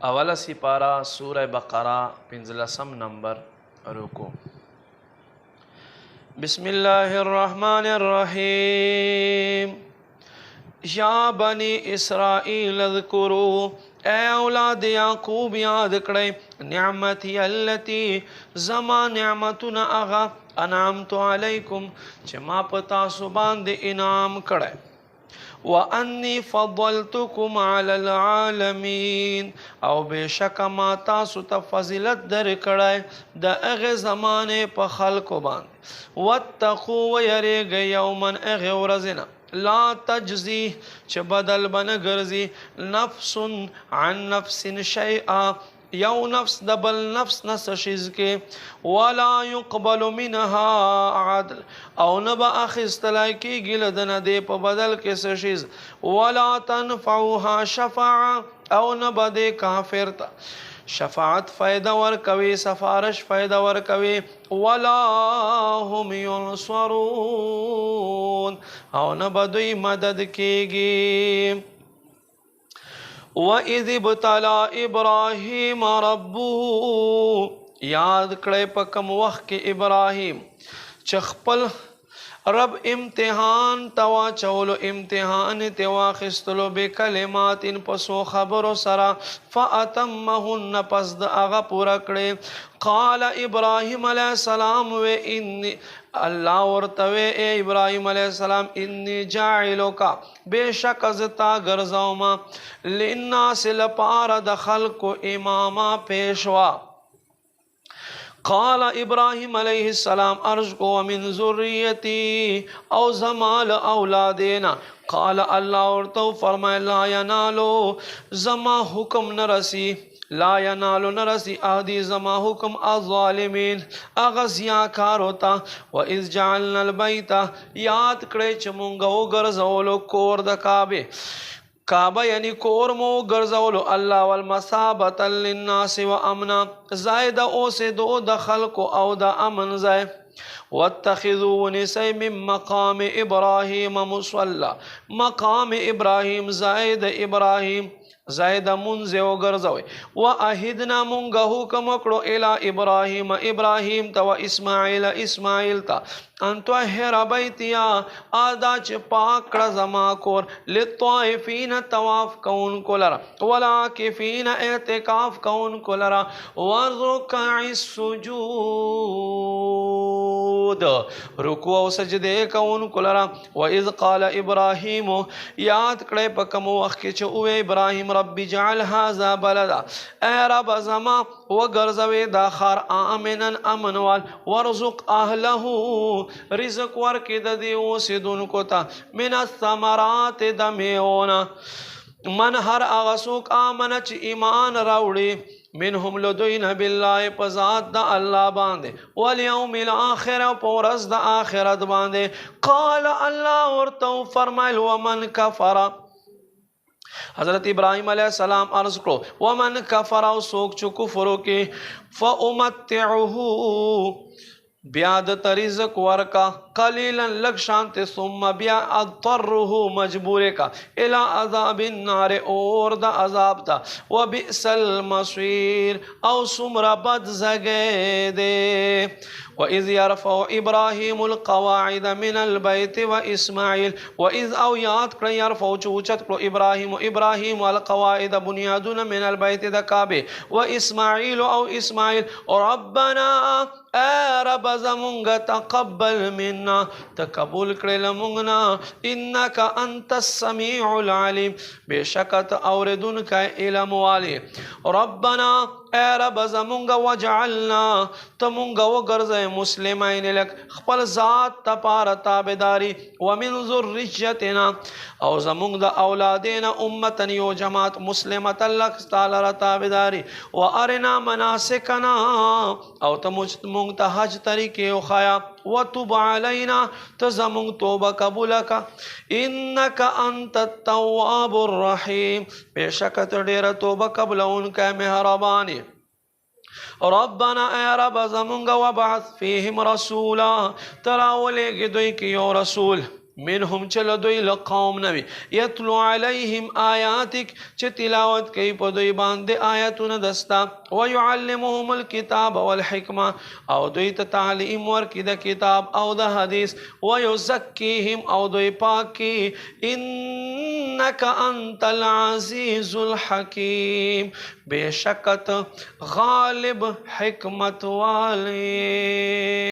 اولا سپارہ سورہ بقرہ 15 نمبر رکو. بسم اللہ الرحمن الرحیم. یا بنی اسرائیل اذکروا، اے اولاد یعقوب یاد کڑے، نعمتی اللتی زما نعمتنا اغا، انعمت علیکم چه ما پتا سبان دے انعام کڑے، وَأَنِّي فَضَّلْتُكُمْ عَلَى الْعَالَمِينَ، او بے شک ما تاسو ته فضیلت در کړای د اغه زمانه په خلکو باندې. وَاتَّقُوا وَيَرِيږئ یومن اغه ورځنه لا تجزی چه بدل بن گرزی نفس عن نفس شیئا، یو نفس دبل نفس نس شیز کے، ولا يقبل منها عدل، او نبا اخستلائی کی گلدن دے پا بدل کے سشیز، ولا تنفعها شفاعة، او نبا دے کافر تا شفاعت فائدہ ورکوی، سفارش فائدہ ورکوی، ولا هم ينصرون، او نبا دوی مدد کیگی. وَإِذِ ابْتَلَى إِبْرَاهِيمَ رَبُّهُ، یاد کړئ په کوم وخت کې ابراهیم چې خپل رب امتحان توا چولو، امتحان ته واخستلو، بکلمات پسو خبرو سرا، فاتمهن پس د هغه پورا کړي. قال ابراهیم علیہ السلام و انی، اللہ ورتوے اے ابراہیم علیہ السلام، انی جاعلوکا بے شک ازتا گرزاؤما، للناس لپار دخل کو اماما پیشوا. قال ابراہیم علیہ السلام ارزقو ومن ذریتی، او زمال اولادینا. قال اللہ ورتو فرمائے لا ینالو زما حکم نرسی، لا ینالو نرسی اہدی زما حکم الظالمین اغزیا کار ہوتا. وَإِذْ جَعَلْنَا الْبَيْتَ، یاد کڑے چمونگو گرزولو کور دا کعبے، کعبہ یعنی کور مو گرزولو اللہ، والمصابت للناس و امنا، زائدہ او سے دو دخل کو او دا امن زائے. واتخذوا نسی من مقام ابراہیم مصلی، مقام ابراہیم زائد ابراہیم زائد منزے و گرزوے. وَأَهِدْنَا مُنْگَ حُکم اکڑو الى ابراہیم، ابراہیم تا و اسماعیل، اسماعیل تا، انتو احر بیتیا آدھا چھ پاک رزما کور، لطائفین تواف کون کو لرا، ولاکفین اعتقاف کون کو لرا، ورکع السجود، رکوع و سجدے کون کو لرا. وَإِذْ قَالَ إِبْرَاهِيمُ، یاد کڑے پکم وقت کے چھوئے ابراہیم، ربی جعل هذا بلدا، اے رب زما وگرزوے داخار آمنا امنوال، ورزق اہلہو رزق ورکی دیو سدن کو تا، من الثمرات دمیونا، من ہر اغسوک آمنا چی ایمان راوڑی، منہم لدوین باللہ پزاد دا اللہ باندے، والیوم الاخر پورز دا آخرت باندے. قال اللہ ورتو فرمائل ومن کفر، حضرت ابراہیم علیہ السلام عرض کرو، ومن کفر سوک چو کفرو کی، فَأُمَتِّعُهُ بیاد ترزق ورکا، قلیلا لگ شانت، ثم بیا اضطرہو مجبورے کا، الى عذاب النار اور دا عذاب تا، وبئس المصیر او سمرا بد زگے دے. وَإِذْ يَرْفَعُ إِبْرَاهِيمُ الْقَوَاعِدَ مِنَ الْبَيْتِ وَإِسْمَاعِيلُ، وَإِذْ او یاد کر یرفعو چوچت کرو ابراہیم، ابراہیم القواعد بنیادون من البیت دا کعبے، وَإِسْمَاعِيلُ او اسماعیل، ربنا اے رب زمونگ تقبل منا، تقبول کرل مونگنا، انکا انت السمیع العلیم، بے شکت اوردن کا علم والی. ربنا اے رب زمونگ وجعلنا، تمونگ وگرز مسلمین لک خپل ذات تپار تابداری، ومن ذریتنا او زمونگ دا اولادین امتا یو جماعت مسلمتا لک ستالر تابداری، وارنا مناسکنا او تمونگ تا حج طریقے اخایا، وتب علینا تزمونگ توبہ قبولکا، انکا انت التواب الرحیم، بے شکت دیر توبہ قبل ان کا مہربانی. ربنا اے رب زمونگ وبعث فیہم رسولا، تراولے گی دوئی کی یو رسول، منهم چل دوی لقوم نوی یتلو علیہم آیاتک چه تلاوت کئی پا دوی باندے آیاتون دستا ویعلمهم الكتاب والحکمہ او دوی تعلیم ورکی دا کتاب او دا حدیث ویزکیہم او دوی پاکی انکا انت العزیز الحکیم بے شکت غالب حکمت والے